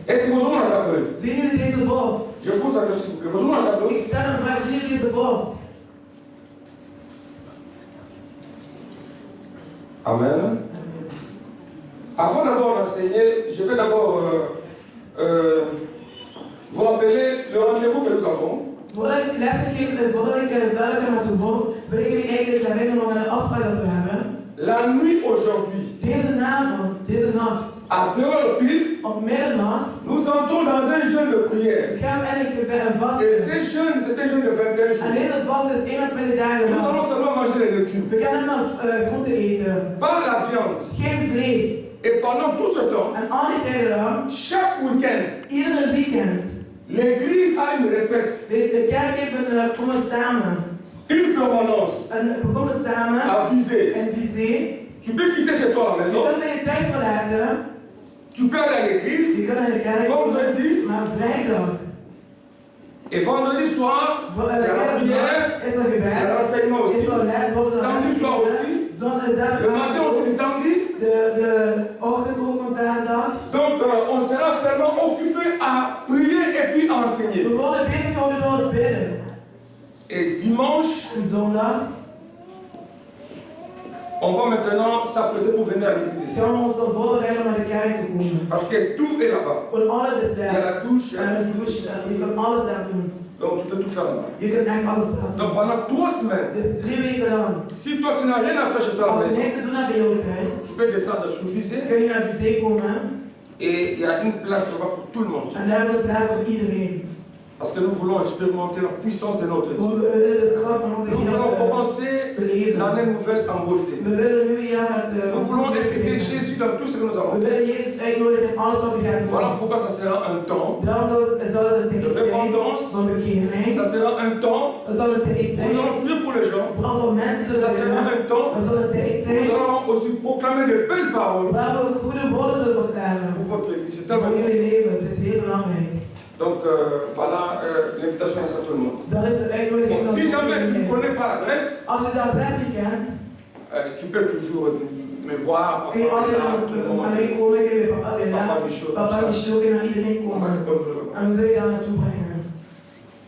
Est-ce que vous avez un tableau? Zien jullie deze boom? Je vous adresse s'il vous plaît. Vous avez un tableau? Ik stel een vraag, zien jullie deze boom? Amen. Avant d'abord d'enseigner, je vais d'abord vous rappeler le rendez-vous que nous avons. Voordat ik les ga geven en voordat ik verder ga met de boom, wil ik jullie eigenlijk herinneren aan een afspraak dat we hebben. La nuit aujourd'hui, Deze avond, deze nacht, à 0h pile, op middernacht, nous entrons dans un jeûne de prière. gaan we eigenlijk bij een vast. Et ces jeûnes, c'est un jeûne de 21 jours. En deze vast is 21 dagen Nous lang. allons seulement manger les légumes, We gaan helemaal groenten eten. pas la viande. Geen vlees. Et pendant tout ce temps, En al die tijden lang, chaque week-end, iedere weekend, l'église a une retraite, de kerk heeft een komen samen. une permanence En we komen samen à viser. en visé. Tu peux quitter chez toi à la Je maison, kunt bij je thuis verlaten. tu peux aller à l'église, Je kunt naar de kerk vendredi, maar vrijdag. et vendredi soir, il y a la prière, Is er il y a gebed. l'enseignement Is aussi. er les. Samedi soir aussi. Zondag. Le matin aussi du samedi. De ochtend ook van zaterdag. Donc on sera seulement occupé à prier et puis à enseigner. We worden bezig gehouden door het bidden. Et dimanche, En zondag on va maintenant s'apprêter pour venir à l'église ici. gaan we ons dan voorbereiden om naar de kerk te komen. Parce que tout est là-bas. Want alles is Il y a daar. la douche, En er is douche. Je kan alles daar doen. donc tu peux tout faire là-bas. Je kunt echt alles daar doen. Donc pendant 3 semaines, Dus 3 weken lang. si toi tu n'as rien à faire chez toi à la Als je maison, niks te doen hebt bij jou thuis, tu peux descendre sur Visé kun je naar Visé komen. et il y a une place là-bas pour tout le monde. En daar is een plaats voor iedereen. Parce que nous voulons expérimenter la puissance de notre Dieu. We willen de kracht van onze Nous voulons Heer commencer beleven. l'année nouvelle en beauté. We willen een nieuw jaar met Nous voulons inviter Jésus dans tout ce que nous allons we faire. willen Jezus uitnodigen in alles wat we gaan doen. Voilà pourquoi ça sera un temps. Daarom zal het een tijd zijn van bekering. Ça sera un temps Het zal een tijd où zijn. nous allons prier pour les gens. Vooral voor mensen Ça zullen sera zijn. un temps Het zal een tijd où zijn nous allons aussi proclamer de belles paroles waar we goede woorden zullen vertellen. pour votre vie. C'est Voor tellement bon. jullie leven. Het is heel belangrijk. Donc voilà, l'invitation est à tout le monde. Dat is de uitnodiging. Bon, si jamais tu ne connais pas l'adresse, Als je de adres niet kent, tu peux toujours me voir, kun je altijd naar mij komen. Kun je papa Michel, kun je naar iedereen On va komen. te contrôler. En we zullen je daar naartoe brengen.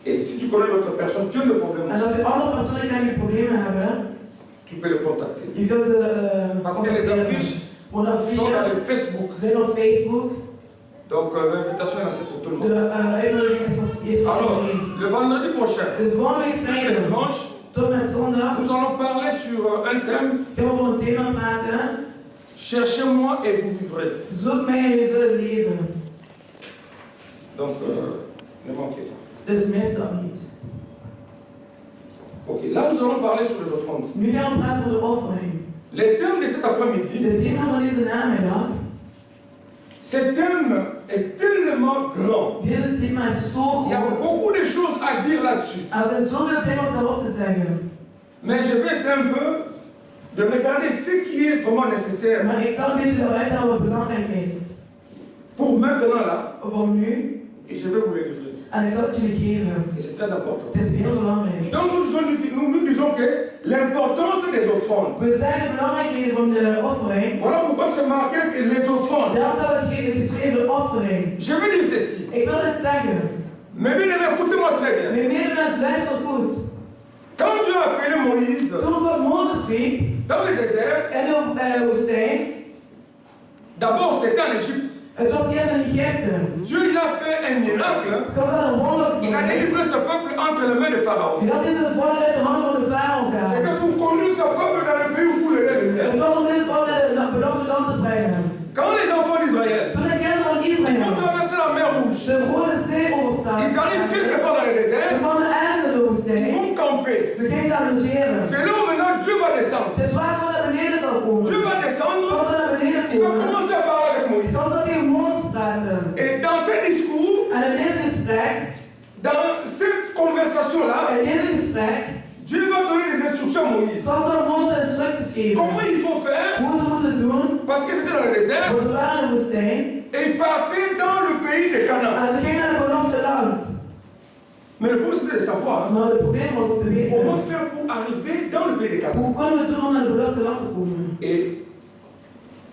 Et si tu connais d'autres personnes qui ont des problèmes En als aussi, je andere personen kent die problemen hebben, tu peux les contacter. je kunt Parce que les affiches want sont dans affiches le Facebook. zijn op Facebook. Donc l'invitation est lancée pour tout le De monde. uitnodiging is voor Alors, iedereen. le vendredi prochain, Dus volgende week jusqu'à vrijdag dimanche, tot met zondag nous allons parler sur un thème. gaan we over een thema praten. Cherchez-moi et vous vivrez. Zoek mij en je zullen leven. Donc, ne manquez pas. Dus mis dat niet. Ok, là nous allons parler sur les offrandes. Nu gaan we praten over de offering. Le thème de cet après-midi, De thema van deze namiddag. ce thème est tellement grand. Dit thema is zo Il y a groot. beaucoup de choses à dire là-dessus. Er zijn zoveel dingen om daarop te zeggen. Mais je vais essayer un peu de regarder ce qui est vraiment nécessaire Maar ik zal een beetje eruit halen wat belangrijk is. pour maintenant là, Voor nu. et je vais vous le livrer. En ik zal het jullie geven. Et c'est très important. Het is heel belangrijk. Donc nous disons que l'importance des offrandes. We zijn de belangrijkheden van de offering. Voilà pourquoi c'est marqué que les offrandes. Daarom staat er geschreven offering. Je veux dire ceci. Ik wil het zeggen. Mais bien aimé, écoutez-moi très bien. Mijn medemens, luister goed. Quand Dieu a appelé Moïse Toen God Mozes riep dans le désert, in de woestijn, d'abord c'était en Égypte. het was eerst in Egypte. Dieu il a fait un miracle. God had een wonder Il a gedaan. délivré ce peuple entre les mains de Pharaon. Hij had deze volk uit de handen van de farao gehaald. C'était pour conduire ce peuple dans le pays où coule le lait et le miel. Het was om deze volk naar het beloofde land te brengen. Quand les enfants d'Israël Toen de kinderen van ils vont Israël traverser la mer Rouge, de Rode Zee overstaken, ils arrivent quelque part dans le ze désert, kwamen ergens in de ils woestijn, vont camper. ze gingen daar logeren. C'est là où maintenant Dieu va descendre. Het is waar God naar beneden zal komen. Dieu va God descendre, zal naar beneden il va komen. commencer à parler avec Moïse. God zal tegen Mozes praten. Et dans ce discours, En in dit gesprek, dans cette conversation-là, in dit gesprek, Dieu va donner des instructions à Moïse. God zal Mozes instructies geven. Comment il faut faire? Hoe ze moeten doen, Parce que c'était dans le désert want ze waren in de woestijn. et ils partaient dans le pays de Canaan. En ze gingen naar het beloofde land. Mais le problème c'était de savoir Maar het probleem was om te weten, comment faire pour arriver dans le pays de Canaan. hoe kunnen we doen om naar het beloofde land te komen? Et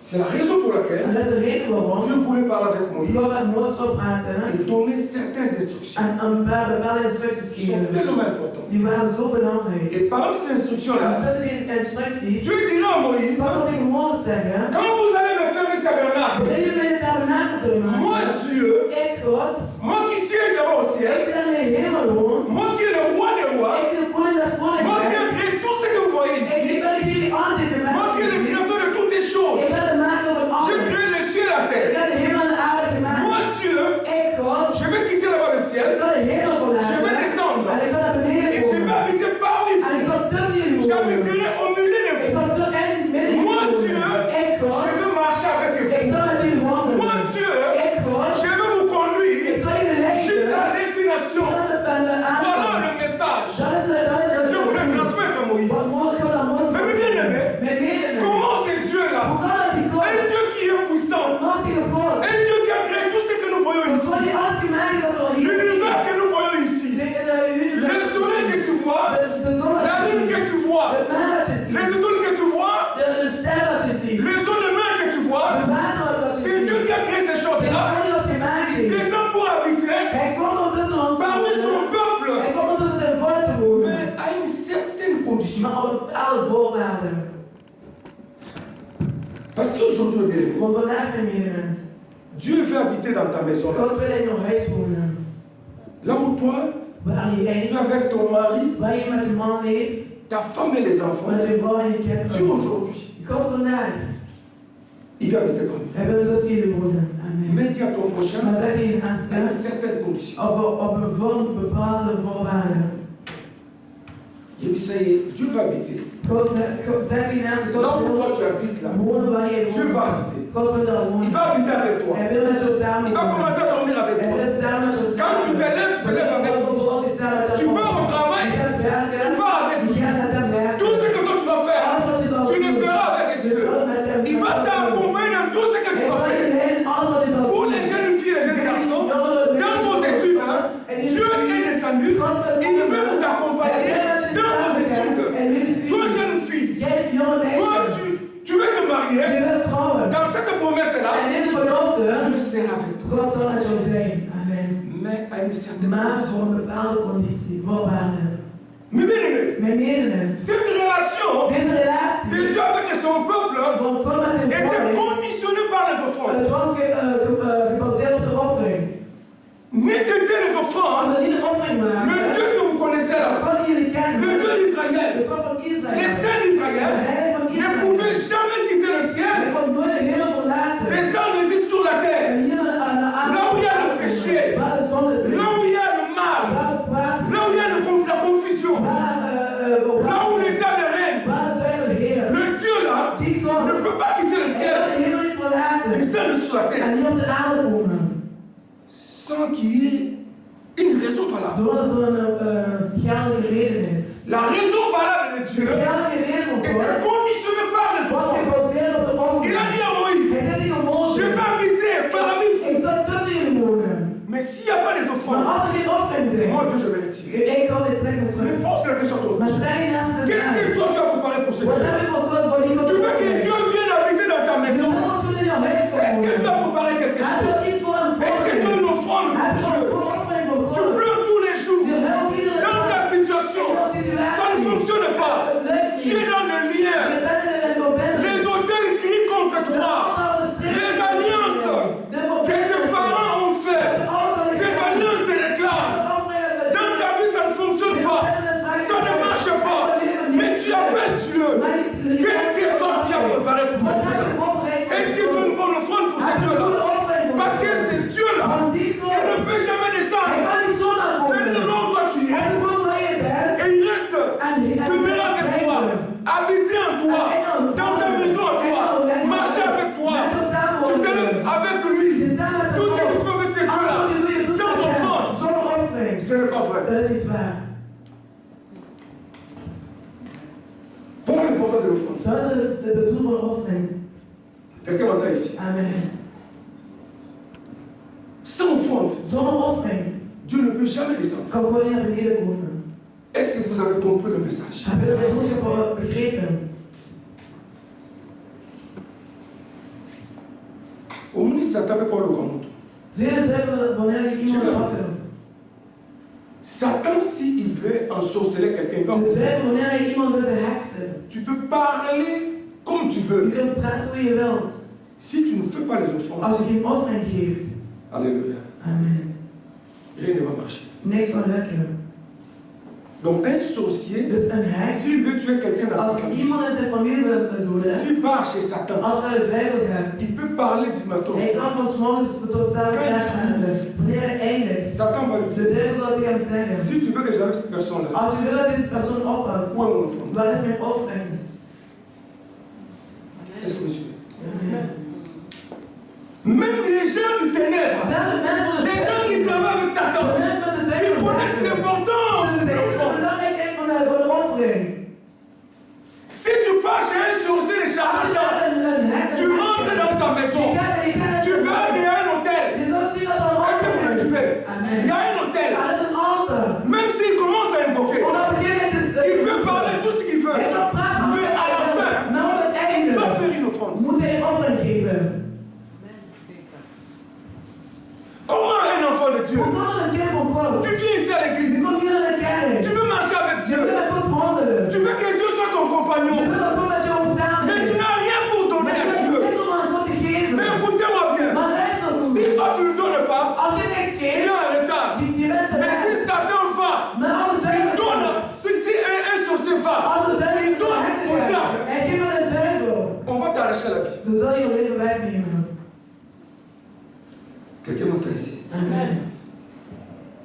C'est la raison pour laquelle En dat is de reden waarom Dieu voulait parler avec Moïse God met Mozes wil praten et donner certaines instructions en een bepaalde instructies qui sont geven. tellement importantes. Die waren zo belangrijk. Et parmi ces En instructions-là, tussen die instructies, Dieu dira à Moïse, wat wil tegen Mozes zeggen? quand vous allez me faire un tabernacle, Wanneer jullie mij de tabernakel zullen moi maken, Dieu, ik God, moi qui siège là-bas au ciel, ik ben in de hemel woon, moi qui est le roi des rois, ik de koning des moi qui koninkrijk, ai créé tout ce que vous voyez ik ici, ben degene die alles heeft gemaakt. moi qui est le créateur de toutes les choses, Ik ben de maker van j'ai alles. créé le ciel et la Ik terre. heb de hemel en de aarde gemaakt. Moi Dieu, Ik God, je vais quitter là-bas le ik ciel zal de hemel Je vais verlaten. descendre. En ik zal naar beneden et je vais komen. habiter parmi En ik vous. zal tussen jullie wonen. J'habiterai au milieu de Ik vous. zal in midden Moi wonen. Dieu, Ik God, je veux marcher avec ik vous. zal met jullie wandelen. Moi Dieu, Ik God, je veux vous ik conduire zal jullie jusqu'à leiden. la destination. Voilà le message que Dieu voulait transmettre à Moïse. Mais bien aimé, comment ce Dieu-là, un Dieu qui est puissant, un Dieu qui a créé tout ce que nous voyons ici, l'univers que nous voyons ici, le soleil que tu vois, la lune que tu vois, les étoiles que tu vois, les eaux de mer que tu vois, c'est Dieu qui a créé ces choses-là. Il descend pour habiter parmi son peuple, mais à une certaine condition. Parce qu'aujourd'hui, bien aimé, Want vandaag, mijn medemens, Dieu veut habiter dans ta maison. God wil in jouw huis wonen. Là où toi, Waar je tu es leeft, avec ton mari, waar je met je man leeft, ta femme et les enfants. met je vrouw en je Dieu kinderen. aujourd'hui, God vandaag, il veut habiter parmi hij wil tussen jullie wonen. Amen. nous. Mais dis à ton prochain, Maar zeg je à une haast certaine condition. op een bepaalde voorwaarden. Et puis ça y est, Dieu va habiter. Zeg je naast Là où toi God tu habites là, wonen waar je Dieu va woont. habiter. God wil daar Il wonen. va habiter avec toi. Hij wil met jou samen Il va wonen. commencer à dormir avec Hij toi. wil samen met jou Quand tu slapen. te lèves avec lui. Tu pars au travail, Je gaat werken. tu pars avec lui. Je gaat met hem werken. Tout ce que toi tu vas faire, Alles wat je zal tu le doen, feras avec je Dieu. zal met hem Il va samen doen. t'accompagner dans tout ce que tu Hij vas zal je faire. leiden, alles wat je zal Vous doen. les jeunes filles et les jeunes garçons, dans vos études, hein, Dieu est descendu, il veut vous accompagner dans vos études. Toi jeune fille, Jij jonge toi meisje, tu veux te je marier, wilt trouwen. dans cette promesse-là, En deze belofte, Dieu sera avec toi. God zal met jou zijn. Amen. Mais à une certaine Maar condition. voor een bepaalde conditie, voorwaarden. Mais bien aimé, Mijn medemens, cette relation deze relatie de Dieu avec son peuple van God met zijn était volk, conditionnée par les offrandes. het was gebaseerd op de offering. Ni t'étais les offrandes, Omdat die de offering le maken, Dieu que vous connaissez là, God die jullie kennen, le Dieu de d'Israël, God van Israël, les saints d'Israël, de heilige van ne Israël, pouvaient jamais quitter le hij ciel, kon nooit de hemel verlaten. descendre ici sur la terre, En hier aan de aarde, là où il y a le péché, waar de zonde is, là où il y a le mal, waar het kwaad, là où il y a la confusion, là où l'état de règne, waar het duivel heerst. le Dieu là Die God, ne peut pas quitter le hij ciel, wil de hemel niet verlaten. descendre sur la terre, En hier op de aarde komen. sans qu'il y ait une raison valable. Zonder er een geldige reden is. La raison valable de De Dieu geldige reden van était God conditionnée par les was offrandes. gebaseerd op de Il a offering. dit à Moïse, Hij zei tegen Mozes, je vais habiter parmi ik vous, zal tussen jullie wonen. mais s'il n'y a pas les Maar offrandes, als er geen offering zijn, moi Dieu je vais retirer. ik ga dit trekken Mais terug. pose la question à toi. Maar stel je naast de Qu'est-ce que vraag. toi tu as préparé pour ce Wat Dieu? heb je voor God voor die God? Tu veux que Dieu vienne habiter dans ta Je maison? wil dat jullie in jouw huis Est-ce que tu komen. as préparé quelque Heb je chose? iets voor hem Est-ce que tu as voor? une offrande Heb pour je Dieu? een offering voor Tu God? pleures tous les jours. Je helpt iedere Dans ta dag. situation, ça ne fonctionne pas. Tu es dans le Je lien. bent in de verbinding. Les hôtels crient contre toi. Les alliances que tes parents ont fait, ces alliances te réclament. Dans ta vie, ça ne fonctionne pas. Ça ne marche pas. Mais tu appelles Dieu. Qu'est-ce que toi tu as préparé pour ce Dieu-là? Est-ce que tu as une bonne offrande pour ce Dieu-là? Parce que ce Dieu-là, il ne peut jamais descendre. Venir là où toi tu es. Et il reste demeurer avec toi, habiter en toi, dans ta maison en toi, marcher avec toi. Tu te lèves avec lui. Tout ce que tu fais avec ce Dieu-là, sans offrande, ce n'est pas vrai. Dat is niet waar. Voilà l'importance de l'offrande. Dat is het doel van de offering. Quelqu'un m'entend ici. Amen. Sans offrande, Zonder offering Dieu ne peut jamais descendre. kan God niet naar beneden komen. Est-ce que vous avez compris le message? Heb je de boodschap begrepen? Satan peut pas le commettre. Zie je de duivel wanneer je iemand afkomt? Satan, s'il veut ensorceler quelqu'un, il va De duivel wanneer hij iemand wil beheksen. Tu peux parler comme tu Je veux. kunt praten hoe je wilt. Si tu ne fais pas les offrandes, Als je geen offering geeft. alléluia, Amen. rien ne va marcher. Niks zal lukken. Donc un sorcier, Dus een heks, s'il veut tuer quelqu'un dans sa als famille, iemand in zijn familie wil doden, s'il part chez Satan, als hij naar de duivel gaat, il peut parler du matin au hij soir. kan van 's morgens tot 's avonds zeggen, wanneer hij eindigt, Satan va lui de dire, duivel zal tegen hem zeggen, si tu veux que j'arrête cette personne-là, als je wil dat deze persoon ophoudt, où est mon offrande? waar is mijn offering? Est-ce que vous me suivez? Amen. Même les gens du ténèbre, Zelfs de mensen van de les gens qui travaillent avec de Satan, mensen met de ils duivel connaissent l'importance ze de weten de l'offrande. belangrijkheid van de offering. Si tu pars chez un sorcier de charlatan, tu rentres dans sa maison, tu vas, il y a un hôtel. Je zult zien dat er een Est-ce que vous me offering is. suivez? Amen. Il y a un hôtel. Er is een altaar. Même s'il commence à invoquer, Omdat op een gegeven moment il peut parler tout ce qu'il veut. hij kan praten, Mais à la fin, maar op het il doit einde faire une offrande. moet hij een offering geven. Comment un enfant de Dieu? Hoe kan een kind van God? Tu viens ici à Je l'église. komt hier naar de kerk. Tu veux marcher avec Je wil Dieu. met God wandelen. Tu veux que Dieu soit ton Je compagnon. wil dat God met jou samen Mais tu is. n'as rien pour donner Maar à je hebt Dieu. niks om aan God te geven. Mais écoutez-moi bien. Maar luister Si goed. toi tu ne donnes pas, Als je niks tu geeft, es en retard. je bent te Mais si laat. Satan va, Maar als de il duivel donne. Si un sorcier va, als de duivel il donne au diable. hij geeft aan de duivel, On va t'arracher la vie. dan zal je je leven wegnemen. Quelqu'un m'entend ici. Amen.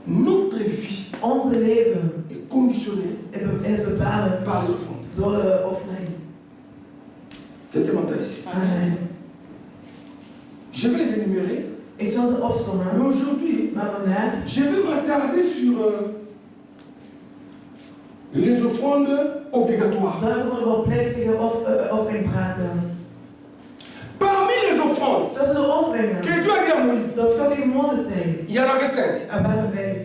Notre vie Onze leven est conditionnée is bepaald par les offrandes. door de offering. Quelqu'un m'entend ici. Amen. Je vais les énumérer. Ik zal het Mais opsommen, aujourd'hui, maar vandaag je vais m'attarder sur les offrandes obligatoires. zal ik over de verplichtige offering praten. Parmi les offrandes Tussen de offeringen que Dieu a dit à Moïse, dat God tegen Mozes zei, il y en avait 5. er waren 5.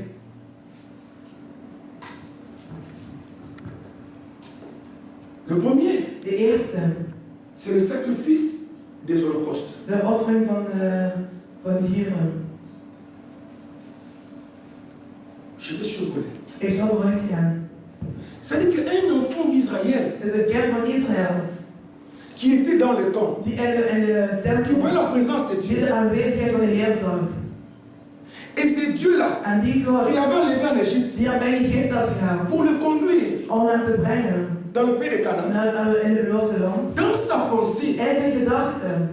Le premier, De eerste, c'est le sacrifice des holocaustes. de offering van dieren. Je vais survoler. Ik zal eruit gaan. C'est-à-dire qu'un enfant d'Israël Dus een kind van Israël, qui était dans le temple, die in de qui tempel, voyait la présence de die Dieu, de aanwezigheid van de Heer zag. et c'est Dieu-là En die God, qui l'avait enlevé en Égypte die hem in Egypte had gehaald, pour le conduire om hem te brengen dans le pays de Canaan. in het beloofde land. Dans sa pensée, In zijn gedachten,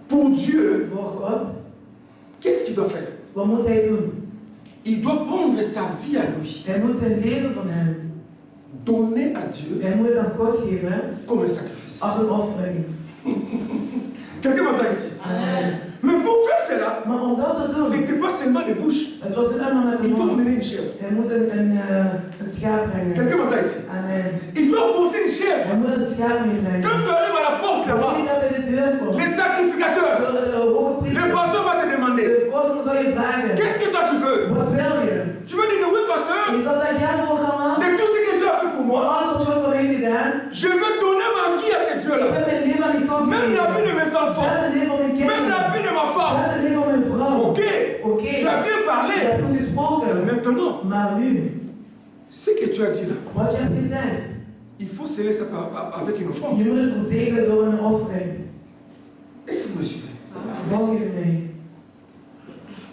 pour Dieu, voor God, qu'est-ce qu'il doit faire? wat moet hij doen? Il doit prendre sa vie à lui, Hij moet zijn leven van hem, donner à Dieu hij moet het aan God geven comme un sacrifice. als een offering. Quelqu'un m'entend ici? Amen. Mais pour faire cela, Maar om dat te ce doen, n'était pas seulement des bouches. het was niet allemaal met de Il doit mond. mener une chèvre. Hij moet een schaap brengen. Quelqu'un m'entend ici? Amen. Il doit porter une chèvre. Hij moet een schaap meebrengen. Quand tu arrives à la porte Wanneer là-bas, je daar bij de deur komt, les sacrificateurs, de hoge le priester, pasteur va te demander, de volgende zal je vragen, qu'est-ce que toi tu veux? wat wil je? Tu veux dire que oui, En pasteur, je zal zeggen, ja programma, de tout ce que Dieu a fait pour voor moi, alles wat God voor mij gedaan, je veux donner ma vie à ce ik Dieu-là. heb mijn leven aan die God Même la vie de gegeven. mes enfants, Zelfs het leven van mijn même la kinderen, vie de ma femme. zelfs het leven van mijn vrouw. Ok, Oké, tu as bien je parlé. hebt goed gesproken, Maintenant, maar nu, ce que tu as dit là, wat je hebt gezegd, il faut sceller ça avec une offrande. je moet het verzegelen door een offering. Est-ce que vous me suivez? Volg je mij?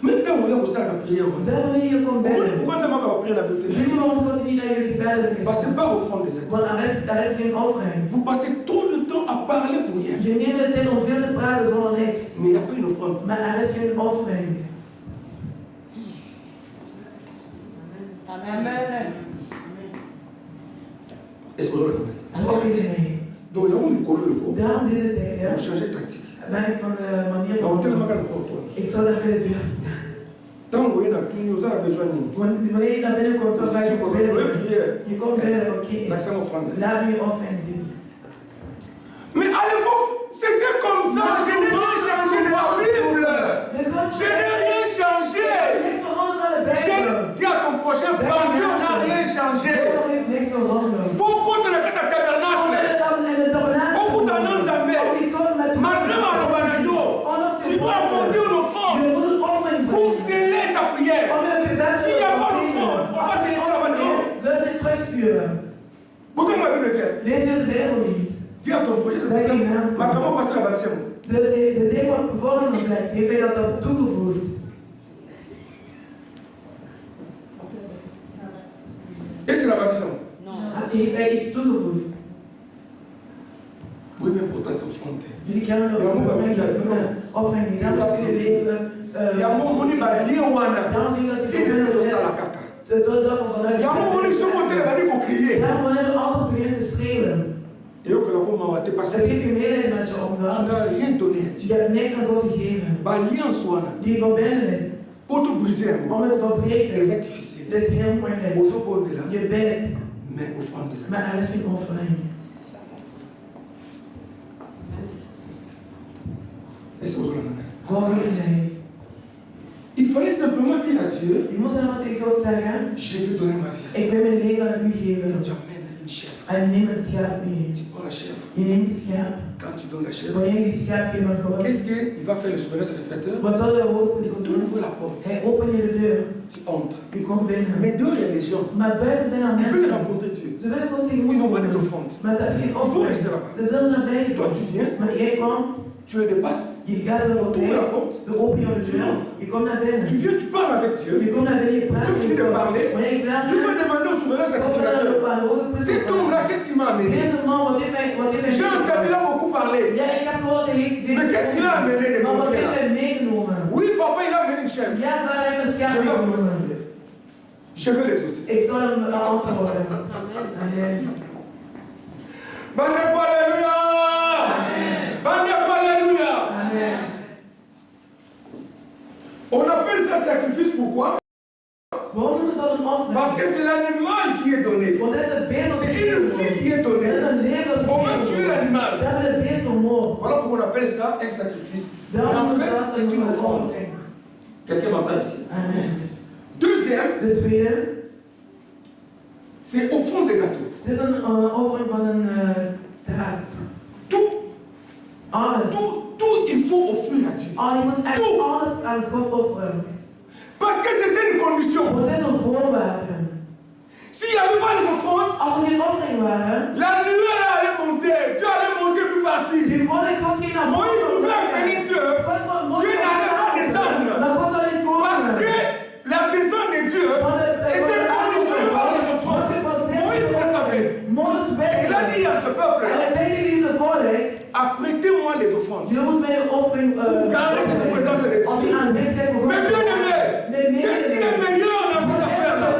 Même quand on regarde ça à la prière, Zelfs wanneer je komt pourquoi bidden, pourquoi tu m'as pas prier la beauté? zie je waarom God niet naar jullie gebeden heeft? Passez pas offrande des êtres. Want er is geen offering. Vous passez trop de temps à parler pour rien. Je neemt de tijd om veel te praten zonder niks. Mais il n'y a pas une offrande. Maar er is geen offering. Amen. Est-ce que vous avez Volg je mij? Donc, il y a un micro pour Daarom deze tijd changer de tactique. ben ik van de manier Donc, tellement van... qu'à n'importe quoi. Ik zal daar bij de deur staan. Tant que vous avez tout, vous avez besoin de nous. Wanneer je naar binnen komt, zal C'est ik sûr je qu'on peut bidden. prier. Je komt binnen, oké. L'accent offrande. Laat me je offering zien. Mais à l'époque, c'était comme ça. Je n'ai rien changé de la Bible. Je n'ai rien changé. Niks veranderd aan de Je Bijbel. dis à ton prochain pasteur, n'a rien changé. God heeft niks veranderd. Beaucoup de la carte tabernacle. En de tabernakel. Beaucoup d'années, Oh, die God met malgré ma lobanayo, tu dois prière. S'il n'y a pas d'offrande, on va te laisser là-bas dehors. Zullen ze terugsturen. Pourquoi moi, Bible est Lees je de Bijbel niet. dis à ton projet, c'est pour ça. Mais comment passer la baptême? De ding wat bevonden gezegd, heeft hij dat toegevoegd. Et c'est la baptême? Heeft hij iets toegevoegd? Oui, mais pourtant, c'est offrande. Jullie kennen dat ook wel met offering niet. Dat is jullie leven. Yango moni ba lié wana. C'est de nous ça la caca. Yango moni so ko tele bani ko crier. Ja, wanneer we alles beginnen te schreeuwen. Et au que la comment te passer. Dat geeft je medelijden met je Tu omgaan. n'as rien donné à Je Dieu. hebt niks aan God gegeven. Ba alliance wana. Die verbinden is. Pour te briser un Om het te verbreken. c'est difficile. Dat is heel moeilijk. Ozo bonde là. Je bidt, Mais offrande des maar er is geen offering. Et c'est aujourd'hui. Gewoon weer nee. Il fallait simplement dire à Dieu, Je moet dan wat tegen God zeggen. je vais donner ma vie. Ik wil mijn leven aan u Et geven. tu amènes une chèvre. En je neemt het schaap mee. Tu prends la chèvre. Je neemt het schaap. Quand tu donnes la chèvre, Wanneer je die schaap geeft aan God. qu'est-ce qu'il va faire le souverain sacrificateur? Wat zal de hoofdpersoon Tu doen? ouvres la porte. Hij opent je de deur. Tu entres. Je komt binnen. Mais dehors, il y a des gens. Maar buiten zijn er Ils veulent mensen. rencontrer Dieu. Ze willen God Ils n'ont pas des tegemoet. offrandes. Maar ze hebben geen Il faut offering. rester là-bas. Ze zullen naar blijven. Toi, tu viens, Maar jij komt. tu les dépasses. Je gaat er Tu ouvres la voorbij. porte. Ze openen je de deur. Je komt naar binnen. Tu viens, tu parles avec Dieu. Je komt naar binnen. Je praat Tu met finis de God. parler. Wanneer je klaar Tu vas bent. demander au souverain Kom dan sacrificateur. op aan de hoofdpersoon. Cet homme-là, qu'est-ce qu'il m'a amené? Deze man, wat heeft hij J'ai entendu là beaucoup parler. Ja, ik heb gehoord dat hij heeft. Mais qu'est-ce qu'il a amené de Maar wat concret heeft là? hij meegenomen? Oui, papa, il a amené une chèvre. Ja, waar heeft een schaap Je vais meegenomen? Je vais l'exaucer. Ik zal hem antwoorden. Amen. Bande alléluia. Bande alléluia. Amen. On appelle ça sacrifice pourquoi? Waarom noemen ze dat een offering? Parce que c'est l'animal qui est donné. Want dat is het beest dat C'est une vie qui est dat is donnée. een leven dat On va tuer l'animal. Ze hebben het beest vermoord. Voilà pourquoi on appelle ça un sacrifice. Mais Daarom en is fait, dat c'est une een offrande. offering. Quelqu'un m'entend ici. Amen. Deuxième, De tweede, c'est offrande des gâteaux. dit is een offering van een taart. Tout, Alles. tout, il faut offrir à Dieu. Je moet echt alles aan God offeren. Parce que c'était une condition. Want dit is een voorwaarde. S'il n'y avait pas les offrandes, Als er geen offering waren, la nuée allait monter. Dieu allait monter puis partir. die monnik God ging naar Moïse pouvait appeler Dieu. Dieu n'allait pas descendre. Maar God zal niet komen. Parce que la descente de Dieu était conditionnée par les offrandes. Moïse le savait. Et il a dit à ce peuple, En hij zei tegen deze volk, apprêtez-moi les offrandes. je moet mij een offering Pour garder cette présence de als die Dieu. aanwezigheid voor God. Mais bien aimé, qu'est-ce qui est meilleur dans cette affaire-là?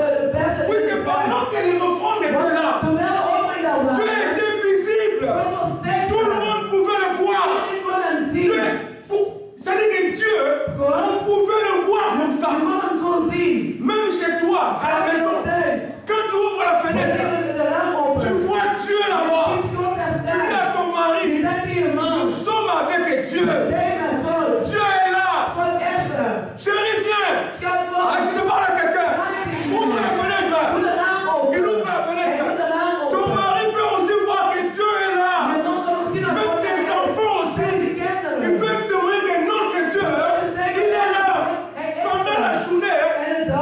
Puisque pendant que les offrandes étaient là, Terwijl de offering daar was, Dieu était visible. God was Tout le zichtbaar. monde pouvait le voir. Iedereen kon hem Dieu, zien. c'est-à-dire que Dieu, on pouvait le voir comme Je ça. kon hem zo zien. Même chez toi, à la maison. Thuis. Quand tu ouvres la fenêtre, Wanneer de raam tu opent, vois Dieu là-bas. ziet God daar Tu dis staan. à ton mari, Je zegt tegen je man, nous sommes avec Dieu. zij met God. Dieu est là. God is er. Chérie, viens. Schat God. Ah, si je parle à quelqu'un, ouvre la Doe fenêtre. de raam open. Il ouvre la Hij fenêtre. doet de raam Ton open. mari peut aussi voir que Dieu est là. Je man kan ook zien dat Même God tes er is. enfants aussi. Zijn de Ils kinderen. peuvent témoigner que non, que Dieu, il est là. Pendant la journée,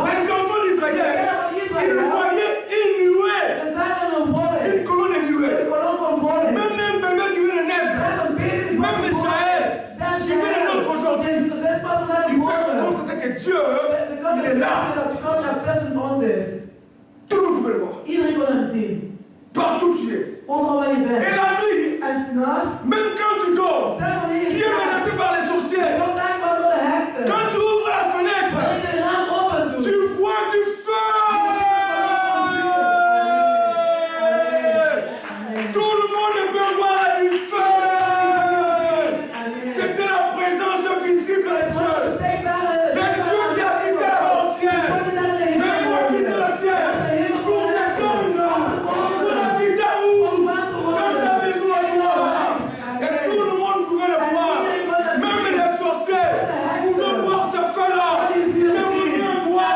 les enfants d'Israël, ils voyaient une nuée, We zagen een wolk. une colonne de Een nuée. kolom van wolk. Même un bébé qui vient de We naître, zagen een baby die même van Michael, wolk. qui vient de naître aujourd'hui, Ze is pas vanuit ils de peuvent wolken. constater que Dieu, Ze kan il est là. zien dat God er tussen ons is. Tout le monde peut le voir. Iedereen kon hem zien. Partout tu es. Overal waar je Et bent. la nuit, En s'nachts, même quand tu dors, zelfs wanneer je tu es menacé par les sorciers. wordt aangevallen door de heksen. Quand tu ouvres la fenêtre, Wanneer je de raam open doet. tu vois du feu. Tout le monde peut voir du feu. C'était la présence visible de Dieu. Le Dieu qui habitait à l'ancien. Mais il a quitté le ciel pour descendre. Pour habiter où? Dans ta maison à toi. Et tout le monde pouvait le voir. Même les sorciers pouvaient voir ce feu-là. Témoigner à toi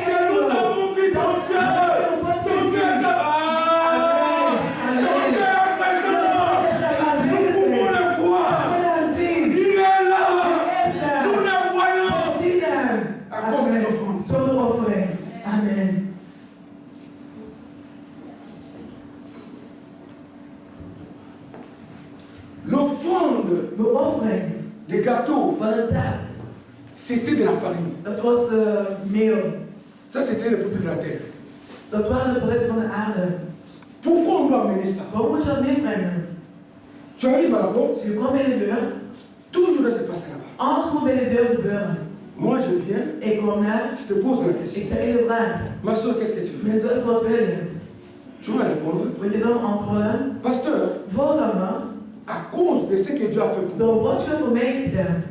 que nous avons vu ton Dieu. Ton Dieu est ton Dieu est présent. Nous pouvons le voir. Il est là. Nous le voyons. À cause des offrandes. C'était de la farine. Dat was meel. Ça, c'était le produit de la terre. Dat waren de producten van de aarde. Pourquoi on doit amener ça? Waarom moet je dat meebrengen? Tu arrives à la porte, Je komt bij de deur. toujours là, c'est passé là-bas. Alles moet bij de deur gebeuren. Moi, je viens, Ik kom naar. je te pose la Ik question. zeg je de vraag. Ma soeur, qu'est-ce que tu fais? Mijn zus, wat wil je? Tu vas répondre. Wil je dan antwoorden? Pasteur, Voorganger, à cause de ce que Dieu a fait pour moi, door wat je voor mij hebt gedaan.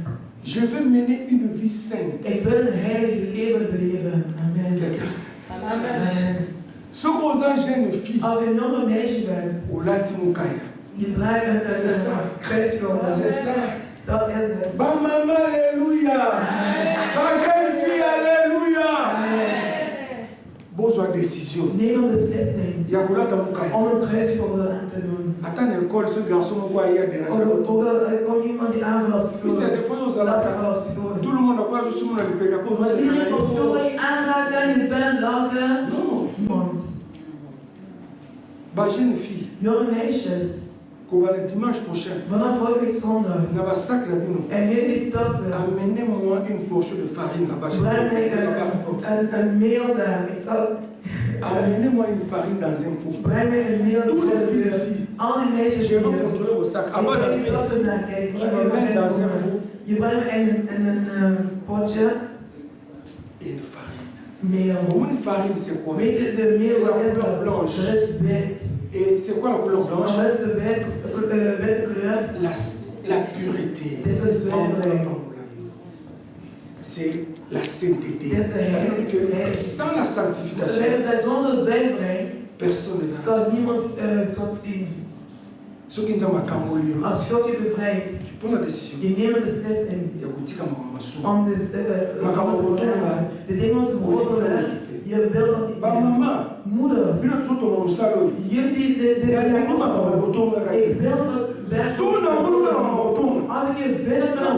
je veux mener une vie sainte. Ik wil een heilige leven beleven. Amen. Quelqu'un. Amen. Ce qu'on a jeune fille, Als je een jonge meisje bent, au Latimukaya. je draagt een kruisschilder. C'est ça. Dat is het. Ba maman, alléluia. Ba jeune fille, alléluia. Besoin de décision. Neem een beslissing Yakola Tamukaya. om een kruisschilder aan te doen. Attends l'école, ce garçon m'a dit hier déranger. Ook al komt iemand die aanval op school. Il s'est des fois aux Aanval alatins. op school. Tout le monde a quoi, je suis mon alipé. Want iedereen op school kan je aanraken, je bent lachen. Non. Niemand. Ba jeune fille, Jonge meisjes, qu'on va le dimanche prochain, vanaf volgend zondag. n'a pas sac la bino. En neem die tassen. Amenez-moi une portion de farine là-bas. Je Breng mij vais là-bas à la porte. een meel daar. Ik zal... Amenez-moi une farine dans un pot. Breng mij een meel Tous les voor filles de... ici, Al die meisjes je hier. vais contrôler vos sacs. Ik Avant zal die d'entrer ici, tassen naar kijken. tu me mets dans un pot Je brengt me in een potje et une farine. meel. Bon, une farine, c'est quoi? Weet je, de meel C'est la wat is couleur dat? blanche. Dat is wit. Et c'est quoi la couleur blanche? Wat is de witte kleur? La pureté. Het is een zuivering. C'est la sainteté. Het is de C'est-à-dire que heiligheid. sans la Dat sanctification, wij zijn zonder zuivering, personne ne verra. kan niemand God zien. Ce qui nous a camolio, Als God je bevrijdt, tu prends la décision. je neemt een beslissing Il y a goûté comme maman sou. om de dingen te beoordelen. Je wil dat niet Ba meer. maman, Moeder, bila tu to maman salo. jullie Il y a des moments dans ma botonga. ik wil dat weg. Sous la botonga dans ma botonga. Als ik je binnen ben aan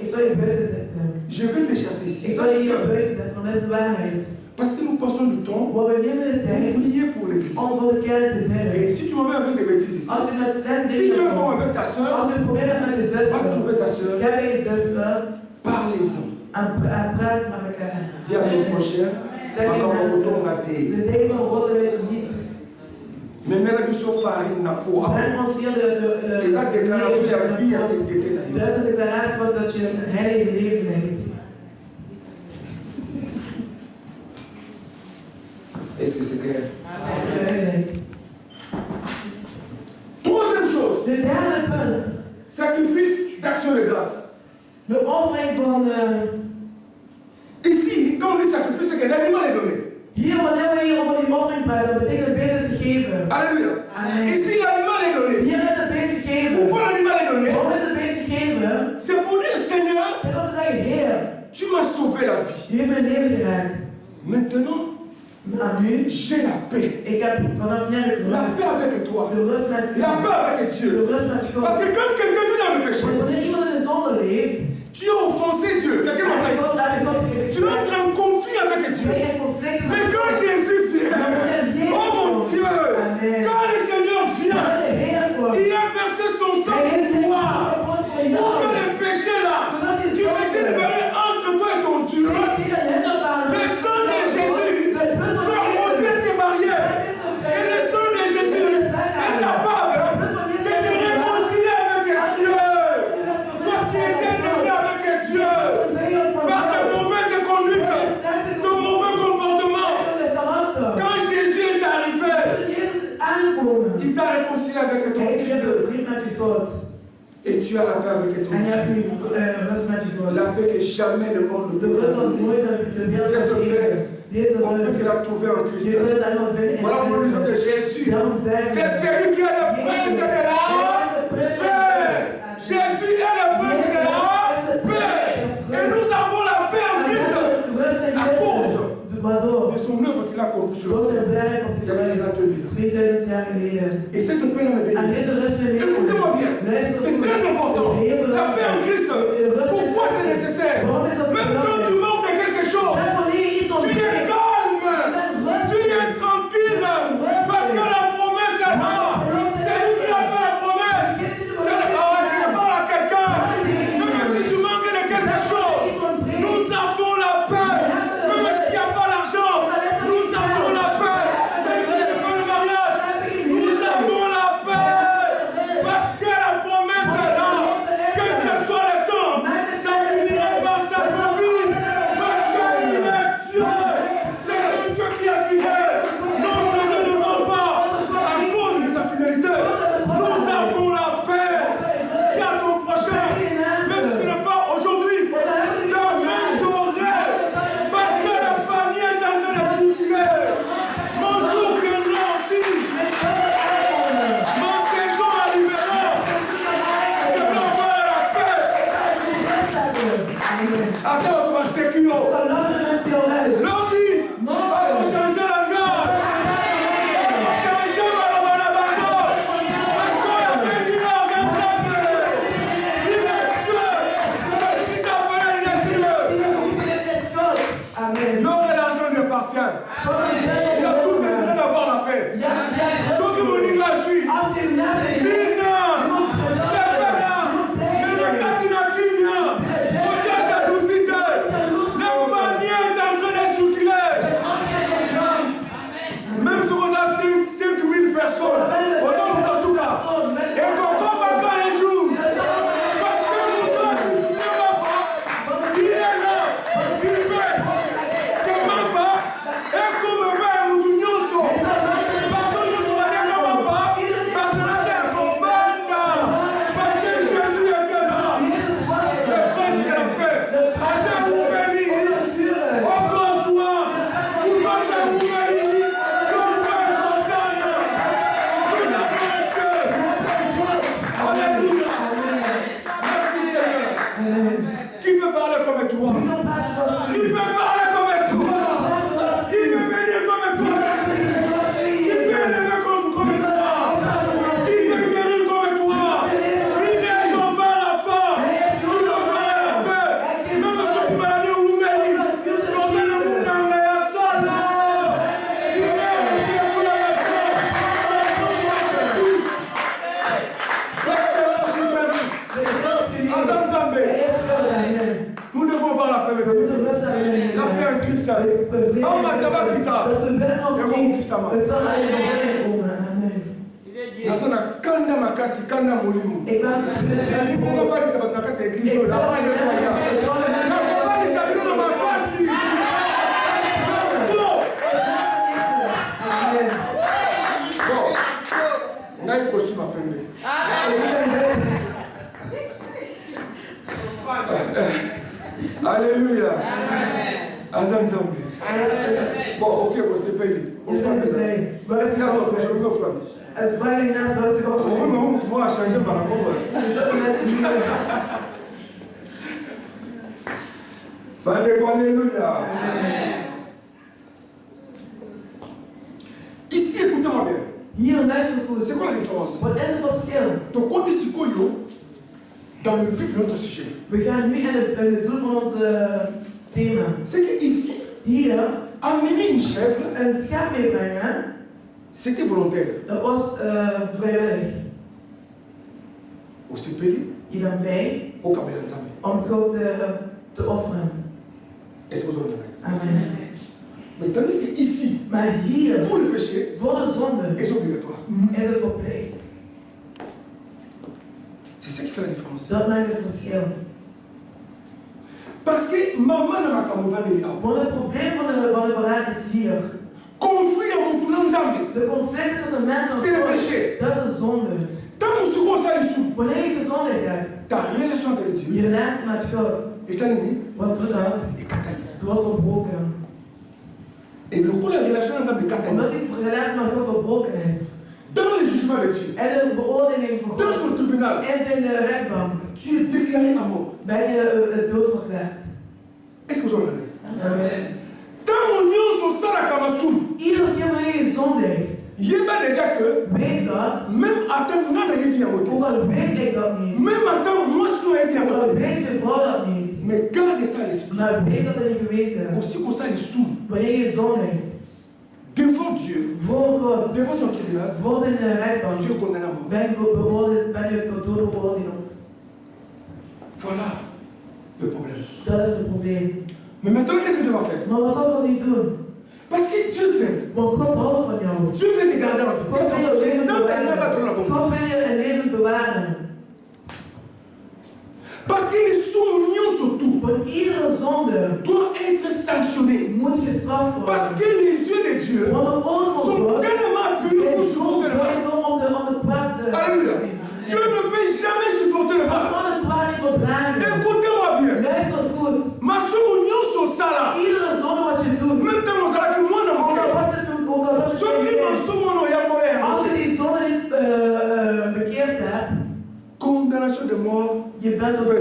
ik zal je buiten zetten. Je vais te chasser ici. Ik zal je hier buiten zetten, want dat is de waarheid. Parce que nous passons du temps Want we nemen de pour tijd prier pour l'église. om voor de kerk te bidden. Et si tu me mets avec des bêtises ici, Als je met slecht si tu es bon denkt, avec ta soeur, als je een probleem hebt met je va zuster, trouver ta soeur, ga bij je zuster parlez-en. en praat met elkaar. Dis à ton prochain, Zeg ma je maman mensen, botonga te. de dingen van God wil ik niet. Mais mets la biso farine na po. Breng ons hier de Les actes de déclaration, il y a vie, il y a sainteté Dat d'ailleurs. is een declaratie van dat je een heilige leven leidt. Est-ce que c'est clair? Duidelijk. Troisième chose, De derde punt. sacrifice d'action de grâce. De offering van... Ici, quand on dit sacrifice, c'est qu'un animal est donné. Hier, wanneer we hier over die offering praten, dat betekent een beest is gegeven. Alléluia. Amen. Ici, l'animal est donné. Hier is een beest gegeven. Pourquoi l'animal est donné? Waarom is een beest gegeven? C'est pour dire, Seigneur, Het is om te zeggen, Heer, tu m'as sauvé la vie. u heeft mijn leven gered. Maintenant, Maar nu, j'ai la paix. ik heb vanaf nu heb ik La rust. paix avec toi. De rust met u. La paix avec De Dieu. rust met Parce God. que quand quelqu'un vit dans le péché, Want wanneer iemand in de zonde leeft, tu as offensé Dieu. Quelqu'un m'a dit ici. Tu entres en conflit avec Dieu. ben je in conflict met Mais quand Jésus vient, oh mon Dieu, quand le Seigneur vient, il a versé son sang pour toi. Pour que les péchés là, qui ont été libérés entre toi et ton Dieu, le sang de Jésus va ôter ces barrières. Et le sang de Jésus est capable de te réconcilier avec Dieu. Toi qui étais ennemi avec Dieu, par ta mauvaise conduite, ton mauvais comportement. Quand Jésus est arrivé, il t'a réconcilié avec ton Dieu. Et tu as la paix avec ton Dieu. La paix que jamais le monde ne peut donner. Cette paix, on peut la trouver en Christ. Voilà pour nous de Jésus. C'est celui qui est le prince de la paix. Jésus est le prince de la paix. Et nous avons la paix en Christ à cause de son œuvre qu'il a accomplie sur la terre. Il y a cela 2000 ans. Et cette paix-là me bénit. Écoutez-moi bien, c'est très important. La paix en Christ, pourquoi c'est nécessaire? Même quand tu manques de quelque chose, tu es calme, tu es tranquille, parce que la promesse est là. C'est lui qui a fait la promesse. C'est la parole à quelqu'un. Même si tu manques de appartient. Il a tout intérêt d'avoir la paix. Ceux qui m'ont dit là, je suis. Alléluia. Azan Zambé. Bon, ok, bon, c'est payé. On fait un peu ça. Moi, a changé par rapport à Alléluia. Ici, écoutez-moi bien. C'est quoi la différence? Donc, quand tu es dans le vif de notre sujet. We gaan nu in het doel van ons thema. C'est qu'ici, amener une chèvre, een schaap meebrengen, c'était volontaire. Dat was vrijwillig. Au CPI, Je bent bij au Kabelanzambi. om God te offeren. Est-ce que vous avez? Amen. Mais tandis que ici, maar hier, pour le péché, voor de zonde, est obligatoire. Is het verplicht. C'est ça qui fait la différence. Dat maakt het verschil. Parce que maman n'a pas compris. Want het probleem van de verhaal is hier. Conflit à mon tournant Nzambe. De conflict tussen mensen c'est le péché. Dat is een zonde. Tant que tu ça ici. Wanneer je gezondigd hebt. Ta relation avec Dieu. Je relatie met God. Et ça n'est wat doet dat? Et Katal. Het wordt verbroken. Et le coup la relation avec Katal. Omdat die relatie met God verbroken is. Dans le jugement avec Dieu. En de beoordeling voor God. Dans son tribunal. En zijn rechtbank. Tu es déclaré à mort. Ben je dood verklaard. Est-ce que vous en avez? Amen. Tant mon Dieu sur ça la kamasoul. Iedere keer wanneer je zondigt. Je sais déjà que. Weet dat. Même à temps non elle est bien moto. Ook al weet ik dat niet. Même à temps moi je suis bien moto. Ook al weet je vrouw dat niet. Mais garde ça à l'esprit. Maar weet dat in je geweten. Aussi comme ça les sous. Wanneer je zondigt. Devant Dieu, devant son tribunal, tu es condamné à mort. Voilà le problème. Dat is het probleem. Mais maintenant, qu'est-ce que tu vas faire? Maar wat zal ik niet doen? Parce que Dieu t'aime. Want God houdt van jou. Dieu veut te garder en vie. God wil je een leven bewaren. Parce que les soumissions surtout Want iedere zonde doit être sanctionnée. Moet gestraft worden. Parce que les yeux de Dieu sont tellement purs pour supporter le mal. Alléluia. Dieu ne peut jamais supporter le mal. Écoutez-moi bien. Ma soumission sur ça là. Même dans nos arcs, moi non mon cœur. Ceux qui m'en sont mon condamnation de mort. Je bent op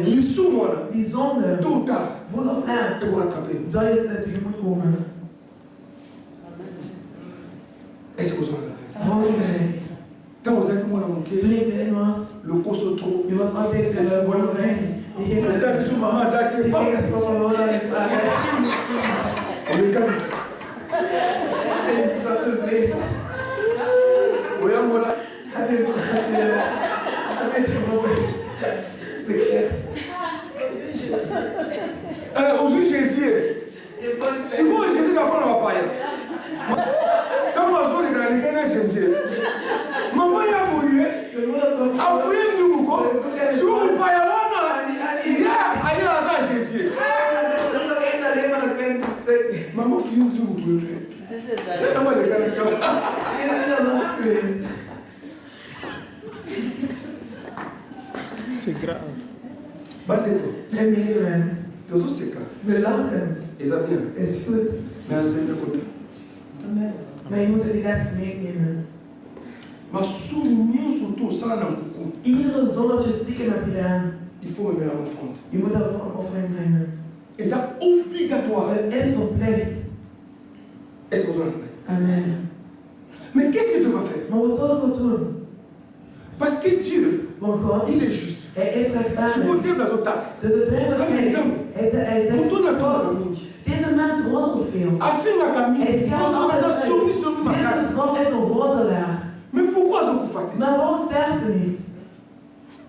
Les sous moi là. Die zonde. Tôt ou tard. Vroeg of laat. Et vous rattraper. Zal je tegemoet komen. Est-ce que vous en avez? Quand vous avez moi dans mon cœur, le cou se trouve. Je was altijd maman, ça a été pas. On est calme. Oui, voilà. Aujourd'hui, Jésus. Si vous, Jésus, va prendre la paille. Quand moi, je vais Jésus. Maman, il a mouillé. A fouillé du mouko. Si vous ne paillez pas, il y a allé à Jésus. Maman, fouillé du mouko. C'est grave. Todo seca. We love him. Is dat bien? It's good. Mais à ce côté. Maar je moet er die les meenemen. Maar souvenir surtout ça dans coucou. Iedere zonnetje stiekem heb je gedaan. Il faut me mettre en offrande. Je moet daarvoor een offering brengen. Et c'est obligatoire. Het is verplicht. Est-ce que vous en avez? Amen. Mais qu'est-ce que Dieu va faire? Maar wat zullen we doen? Parce que Dieu, Want God, il est juste. hij is Si vous rechtvaardig. êtes dans votre Dus het drijft Ah, mais attends. hij zegt, Pour toi, on a God, tout dans deze mensen roddelen veel. afin de Hij Camille, scheldt on s'en a altijd sorti uit. sur ma Deze casse. man is een roddelaar. Mais pourquoi vous faites? Maar waarom sterft ze niet?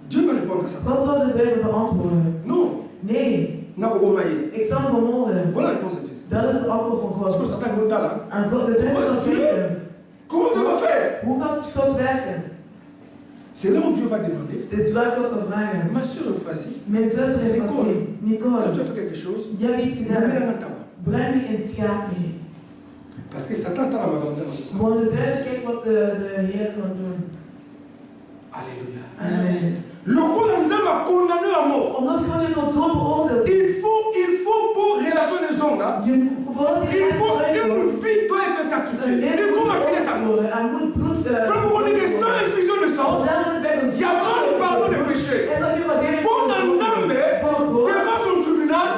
Dieu va répondre à ça. Wat zal de duivel beantwoorden? Non. Nee, N'a pas gomaillé. ik zal hem vermoorden. Voilà la réponse de Dieu. Dat is het antwoord van Parce que God. Satan est là. En God, de duivel gaat werken. Comment Dieu va faire? Hoe gaat God werken? C'est là où Dieu va demander. Het is waar God zal vragen. Ma soeur Euphasie, Mijn zus heeft Nicole. gezien. quand Nicole, Dieu fait quelque chose, je hebt iets il met la gedaan. main tabac. Breng me in het schaap mee. Parce que Satan t'a la main comme ça. Want de duivel kijkt wat de Heer zal doen. Alléluia. Amen. Le Coran m'a condamné à mort. Omdat God je tot dood beoordeelt. Il faut pour relation des hommes là, Je wordt il faut une vie doit être sacrifiée. Il faut maquiller ta mort. Er moet bloed. Quand vous connaissez des sangs, infusion de sang, il n'y a pas de pardon de péché. Pour Nzambe, devant son tribunal,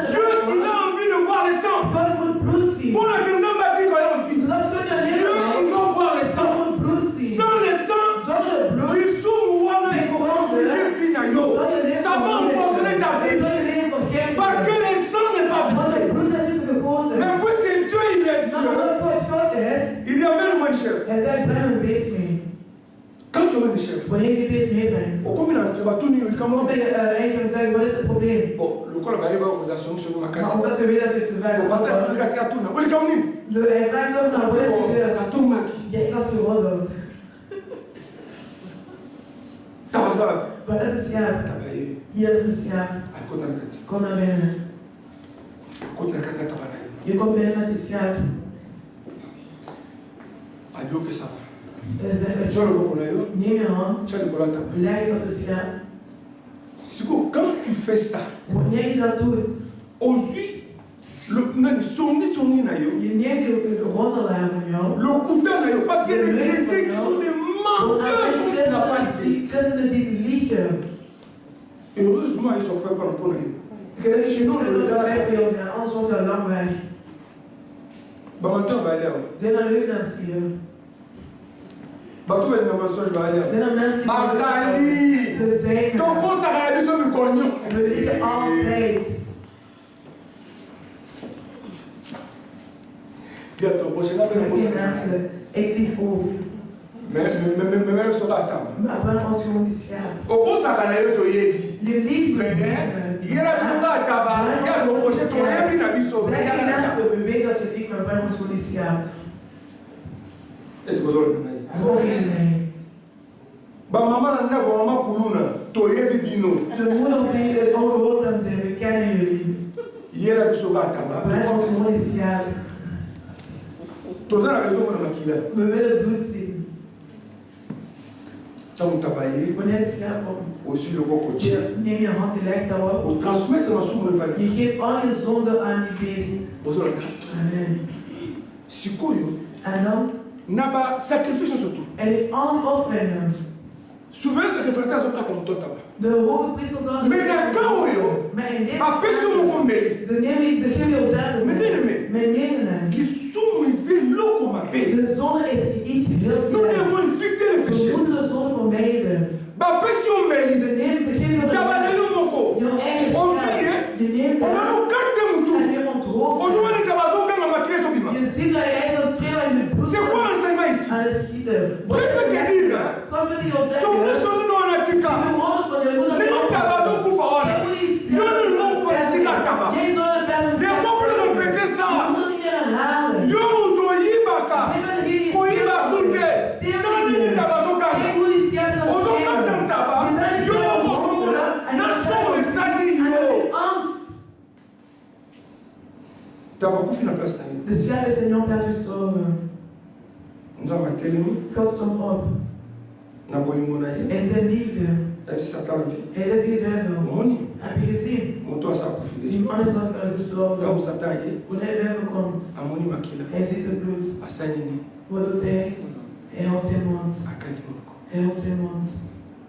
Dieu il a envie de voir les sangs. God moet bloed zien. Pour la kingdom bâtie quand il a envie, Zodat God je Dieu il doit voir les God sangs. moet bloed zien. Sans les sangs, Zonder het bloed. lui soumouana et compliquer vie na yo. Ça va empoisonner ta vie. Zal je leven vergeven. Parce que les sangs n'est pas Want versé. het bloed is niet gegoten. Mais puisque Dieu il est Maar Dieu, omdat God God is, il y a même mon chef. hij zei breng een beest mee. Quand tu amènes le chef, Wanneer je die beest meebrengt. au combien d'entre vous tout nu, il Kom commence. bij de eigen zeggen, wat is het probleem? Bon, le col va y avoir aux assurances sur ma Maar casse. omdat ze weten dat je te ver Bon, parce que tout le cas, tu as tout. Où est comme Hij vraagt ook naar wat is het à ton mari. Jij had geroddeld. T'as besoin. Wat is het schaap? T'as payé. Hier is het schaap. À côté de la carte. Kom naar binnen. Côté de la carte, t'as pas. Je komt binnen met je schaap. Adieu que ça va. Hij zegt, Tu as le bon yo. neem je hand, Tu as le collant tabac. leg het op de schaap. Quand tu fais ça, Wanneer je dat doet, aussi, le songi na yo. je neemt de roddelaar van jou. Le couteau na yo. Parce qu'il y a des chrétiens qui sont des menteurs comme tu n'as pas idée. Die christenen die liegen. Heureusement, ils sont faits par le pont. Gelukkig is het dat wij veel gaan, anders was het lang weg. Bah, menteur va aller. Zijn er leugenaars hier? Bah, tout le mensonge va aller. Zijn er mensen die Bazali. te zijn? Donc, on s'arrête sur le cognon. We liegen altijd. Dis à ton prochain, appelle le prochain. Mensen, ik lieg ook. Mais même sur la table. Maar waarom was gewoon die schaap? Au ça va aller to yebi. Je liegt me. Mais il y a sur la table. Il y a ton prochain, ton yebi na biso. Zeg je naast me, we weten dat je liegt, maar waarom was gewoon die schaap? Est-ce que vous avez dit? Gewoon niet mee. Bah, maman, on a vraiment kuluna. To yebi bino. De moeders die het ongehoorzaam zijn, we kennen jullie. Il y a la sur la table. Waarom was gewoon die schaap? Tous les raisons pour la maquiller. We willen bloed zien. Ça vous tabaye. Wanneer de schaap komt, Aussi le cocotier. je neemt je hand, je legt daarop. Au transmettre ma somme de panier. Je geeft al je zonde aan die beest. Vous avez Amen. Sikoyo. En dan, Naba sacrifice surtout. en in al die offeringen. Souvent, c'est que frère, ça a comme toi tabac. De hoge priester zal Mais la kaoyo. maar in dit Après, ce mot comme Béli. ze nemen iets, ze geven jou zelf. Mais bien aimé. Mijn medenen. Qui soumettent l'eau comme un bébé. De zonde is iets heel Nous slechts. devons éviter le We péché. moeten de zonde vermijden. Bapé sur Béli. Ze nemen, ze geven jou Tabanayo moko. jouw eigen Aussi, schaap. hein. Je neemt On a dat nos quatre en moutons. je onthoopt. Aujourd'hui, on est tabazo quand het gieten. Je veux te dire, Wat wil je ons soms zeggen? nous dans la tika. Je moet horen van je, je moet Mais nous t'avons beaucoup fait. Yo nous non fait ici la taba. Jij zal het bij ons Des fois plus répéter Je ça. moet het niet meer herhalen. Yo nous doyi baka. Je bent er geen Koyiba sunte. Dans les tabazoka. Geen politie aan het Ozo kata taba. Yo no kosomona. Na somo esali yo. Angst. Tabakufi na place na yo. De scherp is in jouw plaats gestorven. Nzamba telemi. God stond op. Na bolingo na ye. En zijn liefde. Et puis Satan lui. Hij zei tegen de duivel. Omoni. Heb je gezien? Moto asa kufi Die deja. man is al gestorven. Donc Satan ye. Wanneer de duivel komt, Amoni makila. hij ziet het bloed. Asanini. Wat doet hij? Hij houdt zijn mond. Akadi monoko. Hij houdt zijn mond.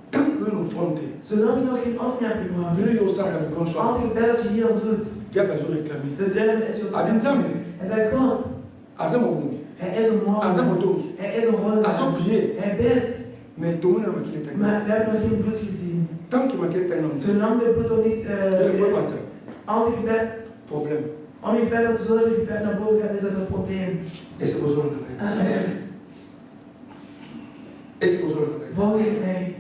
Tant que nous fronte. Zolang je nog geen offering hebt gebracht, Nous yo sa la grand soir. al die gebed dat je hier al doet, Dia besoin réclamer. de duivel is je Abinzambe. Hij zegt, God, Aza mobungi. hij is een Aza man. motongi. Hij is een Aza man. prier. Hij bidt, Mais tout le monde a makila ta. maar we hebben nog geen bloed gezien. Tant que makila ta non. Zolang de bloed nog niet is, al die gebed, Problème. om je gebed op zo'n gebed naar boven gaat, is dat een probleem. Et c'est besoin de. Amen. Et c'est besoin de. Volg je mij.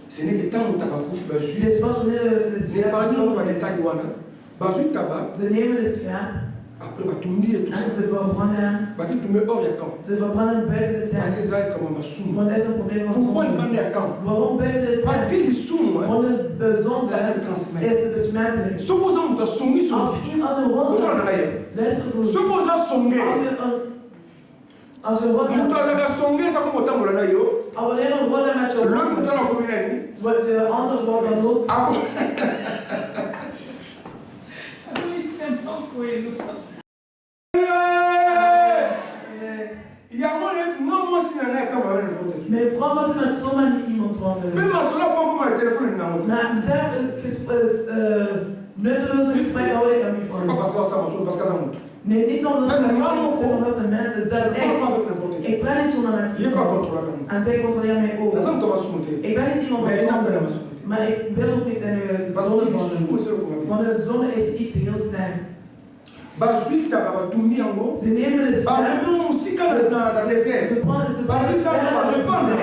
Ce n'est que tant que tabakufi bazui. Het is pas wanneer de C'est pas nous va schaap l'état yuana. Bazui tabac. ze nemen de schaap Après batumbi et tout en ça. ze verbranden. Baki tu mets hors ya camp. Ze verbranden buiten de Parce tent. que ça comme basum. Want dat is een probleem van Pourquoi il zonde. m'a à camp? Waarom buiten de Parce tent? qu'il est sourd. Want de zonde Ça se transmet. is besmettelijk. Supposons que tu as songi sur. Als een rol, Besoin de rien. luister goed. Supposons songe. Als we een rol Mutu azaka songe ta ko tambola na yo. wanneer een rol met je Le mutu na ko minani. wordt de andere rol dan ook. Ako. Yango ne non moi si na na ta ba na n'importe qui. Mijn vrouw mag met zomaar niet iemand wandelen. Même ma sola pas pour ma téléphone na moto. Maar zelf het nutteloze gesprek hou ik aan niet C'est pas van. parce que ça me parce que ça monte. Nee, niet omdat Nee, het maar wel omdat de mensen Je zelf. parle pas avec n'importe qui. Ik praat niet zo naar Il est pas contrôlé comme. en zij controleren mij ook. La femme doit s'monter. Ik ben niet iemand Mais il n'a pas la van masculinité. maar ik wil ook niet in de Parce zone qu'il est sourd et wandelen. c'est le combat. Want de zone is iets heel sterk. Basuita baba tumbi yango. Ze nemen de Ba scherp. même musika na désert. Ze branden ze Parce que ça ne va répondre.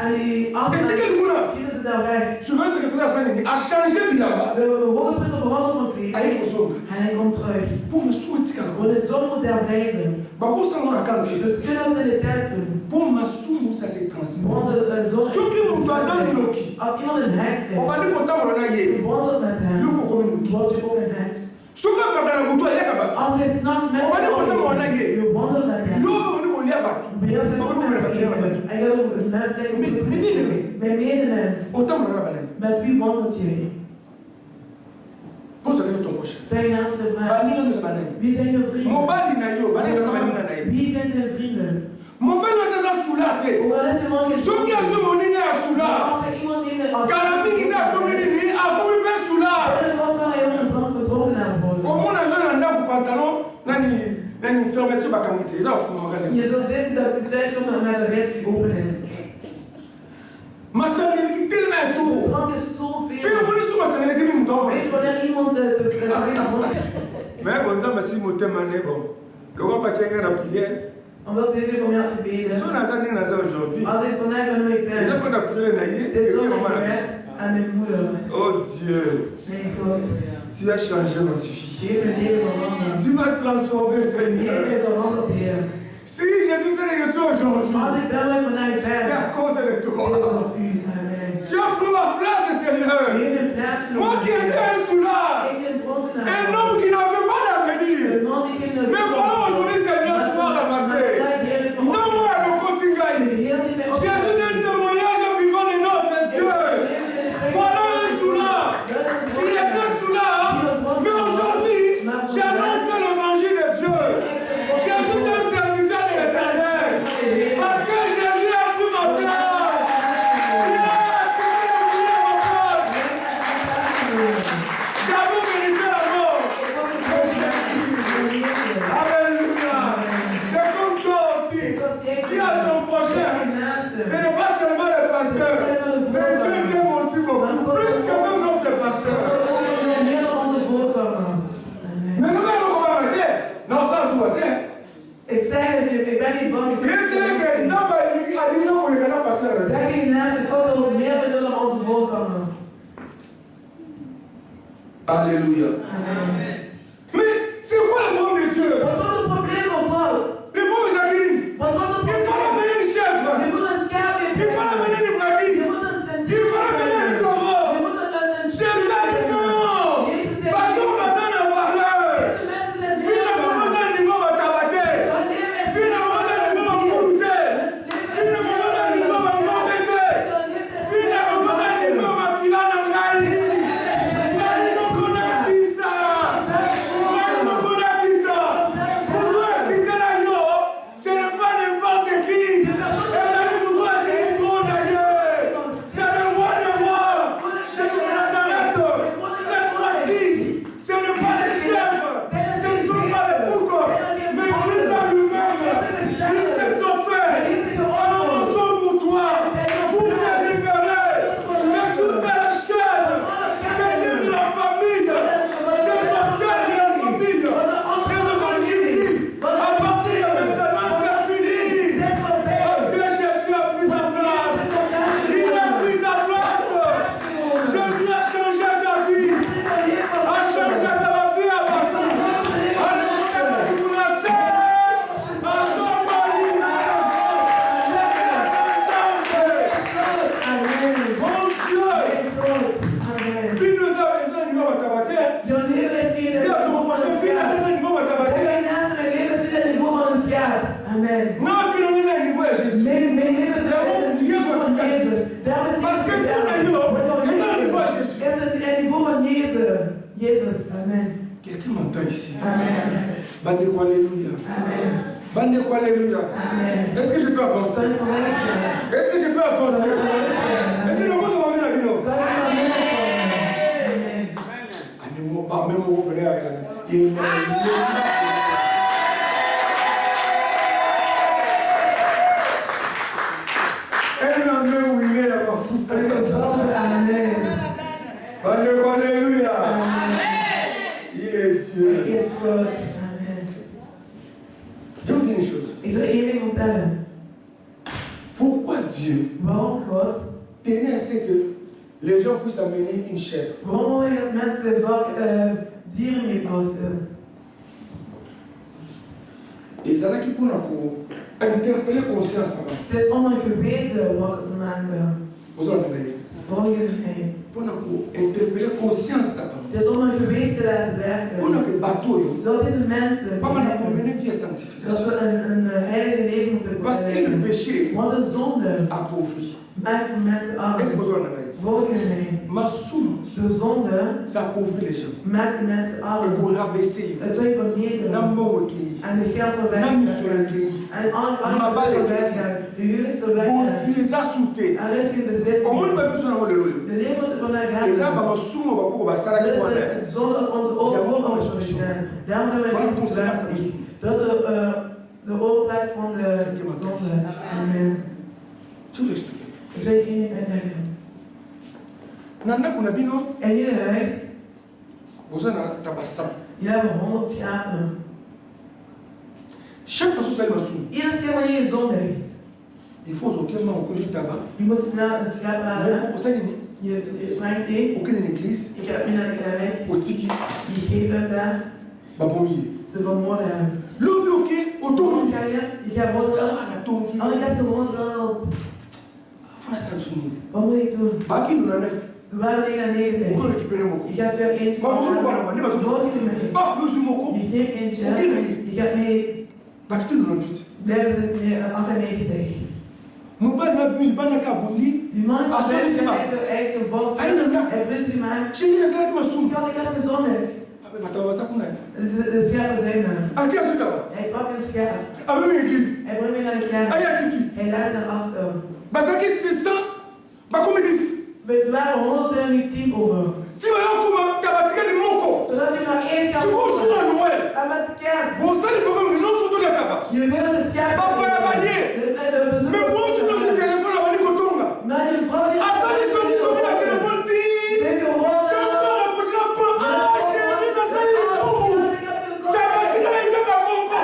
en die Et tu afstand quel goût gieten ze daar weg. Souvent ce que fait ça a changé bilamba. De hoge pris op de rol van Aïe kleding kozonga. en hij komt terug. Pour me souhaiter kala. Want de zon moet daar blijven. Ba ko sa na kanti. Dus kunnen we in de tijd doen. Pour ma soumou ça se transmet. Want de zon Ce qui nous doit dans Loki. als iemand een heks On is, va dire qu'on t'a na je ye. wandelt met hem, Yo ko comme Loki. word je ook een heks. Ce que ma na buto ya ka ba. Als hij s'nachts met On va dire qu'on t'a na ye. je wandelt met hem. Yo ko ni ko lia ba. Ben je On va dire qu'on na ba kira ba. en je ook een mens denken, mijn medemens, Autant na ba na. met wie wandelt jij? Pose la question ton prochain. Zijn naaste vraag. Ba ni no ba na. Wie zijn je vrienden? Mobali na yo, ba na ba ba ni na ye. Wie zijn zijn vrienden? Mobali na ta sula te. Hoewel is er nog geen Soki azo monini ya sula. als er iemand in de als Kala mingi na komini ni akomi pe sula. dan zal hij ook een drank bedrongen worden. Omona zo na ndaku pantalon nani fermeture bakangite. Eza ofuma kana. Je zult zien dat je thuis komt met een rits die open is. Masangeli ki tellement De tout. drank is zo Pe veel. omoni so masangeli ki mi mdomo. Weet je wanneer iemand de Mais bon temps si motema ne bon. Loko pa chenga na prière. omdat hij veel van mij had So gebeden. na za ndenge na za aujourd'hui. Als ik vandaag ben hoe ik Eza ben, po na prière na ye. het is Et zo puis mijn maman na gebed biso. aan mijn moeder. Oh Dieu. Mijn God. Tu as changé ma Die vie. heeft mijn leven veranderd. Tu m'as transformé, Die heeft Seigneur. mij veranderd, Heer. Si Jésus s'est régressé aujourd'hui, Als ik ben waar ik vandaag ben, c'est à cause de is het toi. op u. Amen. Tu as pris ma place, Die Seigneur. heeft een plaats Moi qui étais genomen. un soulard, Ik ben dronken. un homme qui n'avait pas d'avenir. Een man die geen Mais voilà aujourd'hui, Seigneur, tu m'as ramassé. Donne-moi le Kotingaï. Jésus est un témoignage vivant de notre Dieu. Voilà un soulard qui était soulard, mais aujourd'hui, j'annonce l'évangile de Dieu. Jésus est un serviteur de l'Éternel. Parce que Jésus a pris ma place. Yes, il a pris ma place. J'avais Alléluia. Mais c'est quoi le problème de Dieu? Wat was het probleem of fout? Le problème de Jacqueline. Wat was het Il faut probleem? amener une chèvre. Je moet een schaap in. Il faut amener une brebis. Je moet een centime. Il faut amener un taureau. Je moet een Jésus a dit non. Pardon, madame la parole. Deze mensen zijn Fille heel de maman d'un niveau va tabater. Hun leven is Fille de maman d'un niveau va mourouter. Fille de maman d'un niveau va m'embêter. Fille de maman d'un niveau va qu'il a dans Gaï. Gaï no konakita. Gaï no konakita. Pour toi, quitter la yo, ce n'est pas n'importe qui. Et là, pour toi, tu es trop d'ailleurs. C'est le roi des rois. Jésus de Nazareth. Cette fois-ci, ce n'est pas les chèvres. Ce ne sont pas les boucs. Mais Christ a lui-même. Il s'est offert. Un rançon pour toi. Pour te libérer. Mais toutes les chèvres. Bénis la famille. Des organes de la famille. Des organes qui crient. À partir de maintenant, c'est fini. Parce que Jésus a pris ta place. Il a pris ta place. Jésus a changé ta vie. A changé ta vie à partout. Jouw leven is niet het niveau van een schaap. Mijn naast mijn leven is niet het niveau van een schaap. Amen. Mijn leven is niet het niveau van Jezus. Daarom is het het niveau van Jezus. Jezus. Amen. Quelqu'un m'entend ici. Amen. Bandeko, alléluia. Amen. Bandeko, alléluia. Amen. Est-ce que je peux avancer? Est-ce que je peux avancer? Est-ce que le monde va venir à Bino? Même au alléluia. Il est Dieu. Je vous dis une chose. Ik zal één ding vertellen. Pourquoi Dieu Waarom God? tenait à ce que les gens puissent amener une chèvre? Waarom wil je dat mensen vaak dieren meebrachten? Et ça là qui pour interpeller conscience. Het is om een geweten wakker te maken. Vous en avez. Volg je mij? Pour interpeller conscience. Het is om een geweten te laten werken. Pour que bateau. Zodat deze mensen Pas mal de vie à dat sanctification. ze een heilige leven moeten Parce que le péché Want een zonde appauvrit. maakt mensen arm. Est-ce que vous en avez? Volg je mij? Ma somme, De zonde ça appauvrit les gens. maakt mensen Et arm. pour rabaisser. Het zou je vernederen. Nambo qui. En de geld zal Nam sur weggaan. le qui. En alles zal weggaan. De huwelijk zal Pour weggaan. les assoûter. Er is geen bezit. Au monde, pas besoin de le. De leven wordt ervan Et ça, uitgaan. ma somme, on va couper, va s'arrêter Dat pour is aller. de zonde dat onze overkomst moet gaan. Daarom zijn wij Voilà niet conséquence de situatie. sous. Dat is de oorzaak van de zonde. Amen. Je vous explique. Ik zal je één ding uitleggen. Nanda kuna bino, En in ieder huis, vous en avez tabassam. je hebt 100 schapen. Chaque fois que vous allez ma somme, Iedere keer wanneer je zondigt, il faut aucun moment que je tabac. je moet snel een schaap halen. Vous savez, Je springt die. aucune église, Je gaat mee naar de kerk. au tiki, Je geeft hem daar. babomier. Ze vermoorden hem. L'homme ok, au Dan tombe. ga je. Je gaat worden. Ah, la tombe. Oh, ik heb gewoon geld. Faut ça fini. Wat moet ik doen? Baki nous en neuf. Ze waren 99. Vous récupérez mon Je gaat weer eentje. Maar we zullen wel aan, niet wat we doen. Volg je mee. Pas vous mon coup. Je geeft eentje. Oké, nee. Je gaat mee. Baki nous en doute. Blijven ze mee 98. Nous ban la mille ban la kabundi. Die man is Ah, sorry, zijn c'est pas. eigen volk. Hij nam dat. Hij heeft ruzie gemaakt. J'ai dit la salle qui m'a soum. Schat, ik heb gezondigd. Ah mais attends, ça qu'on a. De schapen zijn er. Ah qui a ce tabac? Hij pakt een schaap. Ah même église. Hij brengt me naar de kerk. Ah ya tiki. Hij leidt naar achter. Bazaki c'est ça. Ba comme dit. Het waren 100 en nu 10 over. Si va yokuma tabatika ni moko. Zodat je maar één schaap Si vous jouez à Noël. en met kerst. Bon ça les programmes non surtout les tabac. Je wil de schaap. Papa ya baye. Mais moi je dans le téléphone la bani kotonga. Maar je vrouw die... Ah ça les sonne la téléphone dit. Heb je gehoord? Ah chérie na ça les soumou. Tabatika la ikaka moko.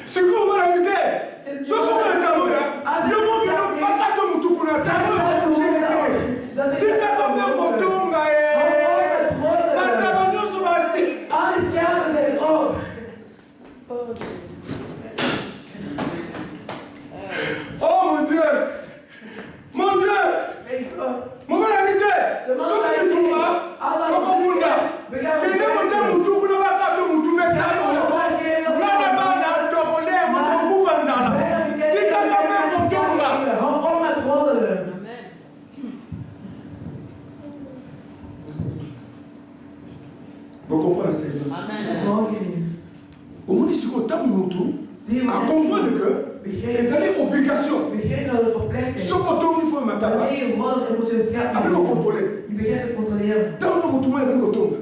C'est comment la vie? C'est comment la tamoya? Yo mo bien pas Vous comprenez l'enseignement? Au moins, ici, au temps où nous à comprendre que les années obligations, ce qu'on tombe, il faut me taper. Après, vous contrôlez. Tant que vous tombez, vous tombez.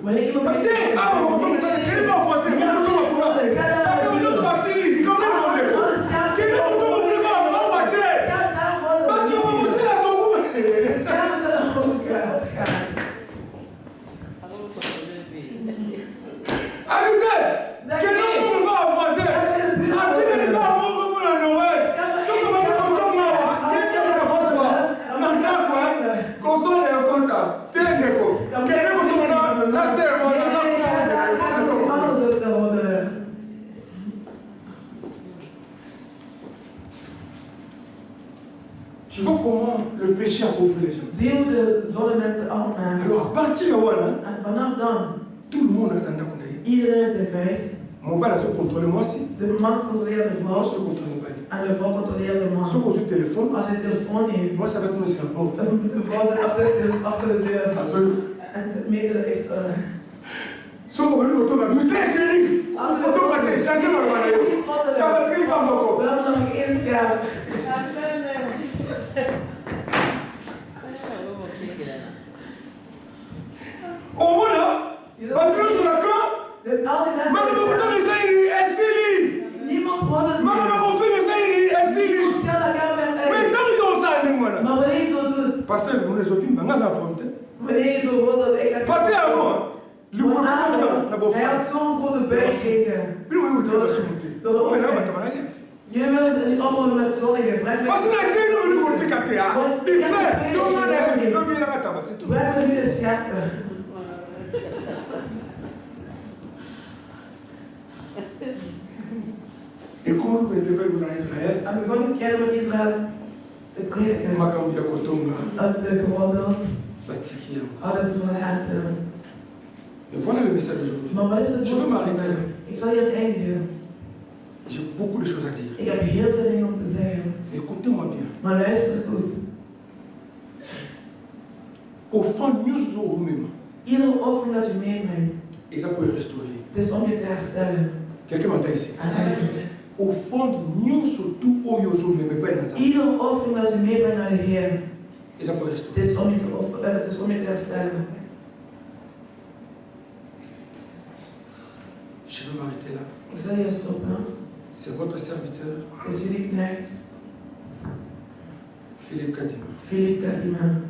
Ah, vous tombez, ça ne crée pas au fossé. Tu vois comment le péché a pauvri les gens. Alors, à partir de là, tout le monde a tendance. Mon père a su contrôler moi aussi. De man controleerde de Moi, vrouw. je contrôle mon père. En de vrouw controleert de man. Si on a téléphone, Als je telefoon heeft, moi, ça va tourner sur la porte. de vrouw zit achter de deur. En het middel is... Si on a le retour, mais t'es chérie. On va télécharger ma maladie. Ta batterie va encore. We hebben nog een scherm. Au moins là, pas plus de la camp. Niemand hoort het. Maar wanneer je zo doet, Pasteur, vous ne savez pas, wanneer je zo hoort dat ik het... Pasteur, à moi. Hij had zo'n grote buik gekregen. Jullie willen het niet allemaal met zonnige gebrek. We hebben nu de scherpen. Et comment vous êtes dans Israël? En we gaan kennen met Israël te prediken. Het geworden. Alles van het. Et voilà le message d'aujourd'hui. Maar wat is het? Je peux m'arrêter là. Ik zal hier eindigen. J'ai beaucoup de choses à dire. Ik heb heel veel dingen om te zeggen. Écoutez-moi bien. Maar luister goed. Au fond, nous sommes nous-mêmes. Iedere offering dat je meebrengt, Et ça peut restaurer. het is om je te herstellen. Quelqu'un m'entend ici? Amen. Au fond, nous surtout, oh, nous sommes même pas dans ça. Iedere offering dat je meebrengt naar de Heer, Et ça peut restaurer. het is om je te herstellen. Je vais m'arrêter là. Ik zal hier stoppen. C'est votre serviteur, Het is jullie knecht, Philippe Kadima. Philippe Kadima.